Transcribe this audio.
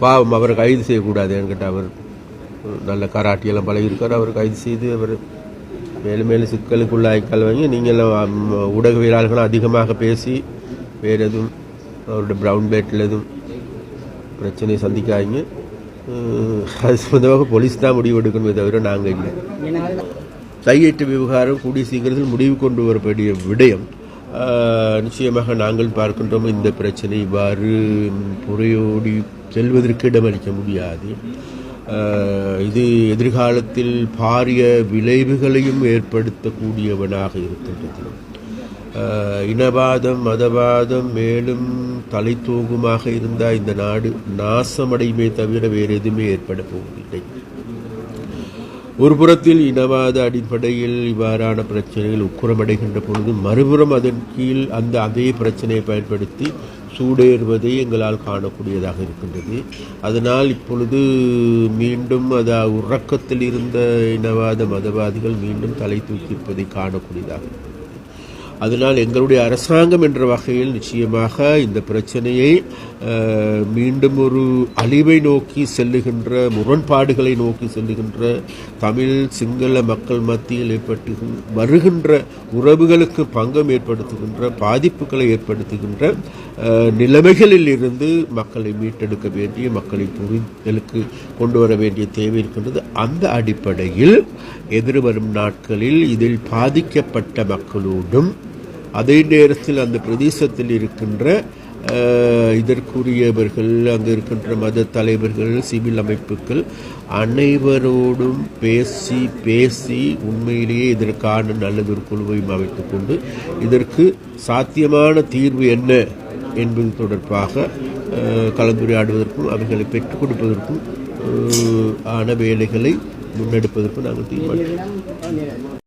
பாவம் அவரை கைது செய்யக்கூடாது என்கிட்ட. அவர் நல்ல கராட்டியெல்லாம் பழகியிருக்கார். அவர் கைது செய்து அவர் மேலும் மேலும் சிக்கலுக்குள்ளாய்க்கால் வாங்கி நீங்கள் ஊடகவியலாளர்களும் அதிகமாக பேசி வேறு எதுவும் அவருடைய ப்ரவுன் பேட்டில் எதுவும் பிரச்சனையை சந்திக்காங்க. அது சம்பந்தமாக போலீஸ் தான் முடிவு எடுக்கணுமே தவிர நாங்கள் இல்லை. கையேற்று விவகாரம் கூடிய சீக்கிரத்தில் முடிவு கொண்டு வரக்கூடிய விடயம். நிச்சயமாக நாங்கள் பார்க்கின்றோம் இந்த பிரச்சனை இவ்வாறு புறையோடி செல்வதற்கு இடமளிக்க முடியாது. இது எதிர்காலத்தில் பாரிய விளைவுகளையும் ஏற்படுத்தக்கூடியவனாக இருக்கின்றது. இனவாதம் மதவாதம் மேலும் தலை தூங்குமாக இருந்தால் இந்த நாடு நாசமடையுமே தவிர வேறு எதுவுமே ஏற்பட போவதில்லை. ஒரு புறத்தில் இனவாத அடிப்படையில் இவ்வாறான பிரச்சனைகள் உக்குரமடைகின்ற பொழுது மறுபுறம் அதன் கீழ் அதே பிரச்சனையை பயன்படுத்தி சூடேறுவதை எங்களால் காணக்கூடியதாக இருக்கின்றது. அதனால் இப்பொழுது மீண்டும் உறக்கத்தில் இருந்த இனவாத மதவாதிகள் மீண்டும் தலை தூக்கியிருப்பதை காணக்கூடியதாக இருக்கிறது. அதனால் எங்களுடைய அரசாங்கம் என்ற வகையில் நிச்சயமாக இந்த பிரச்சனையை மீண்டும் ஒரு அழிவை நோக்கி செல்லுகின்ற முரண்பாடுகளை நோக்கி செல்லுகின்ற தமிழ் சிங்கள மக்கள் மத்தியில் வருகின்ற உறவுகளுக்கு பங்கம் ஏற்படுத்துகின்ற பாதிப்புகளை ஏற்படுத்துகின்ற நிலைமைகளில் இருந்து மக்களை மீட்டெடுக்க வேண்டிய மக்களை புரிதலுக்கு கொண்டு வர வேண்டிய தேவை இருக்கின்றது. அந்த அடிப்படையில் எதிர்வரும் நாட்களில் இதில் பாதிக்கப்பட்ட மக்களோடும் அதே நேரத்தில் அந்த பிரதேசத்தில் இருக்கின்ற இதற்குரியவர்கள் அங்கு இருக்கின்ற மத தலைவர்கள் சிவில் அமைப்புகள் அனைவரோடும் பேசி உண்மையிலேயே இதற்கான நல்லதொரு குழுவையும் அமைத்துக் கொண்டு இதற்கு சாத்தியமான தீர்வு என்ன என்பது தொடர்பாக கலந்துரையாடுவதற்கும் அவர்களை பெற்றுக் கொடுப்பதற்கும் ஆன வேலைகளை முன்னெடுப்பதற்கும் நாங்கள் தீர்மானிக்கிறோம்.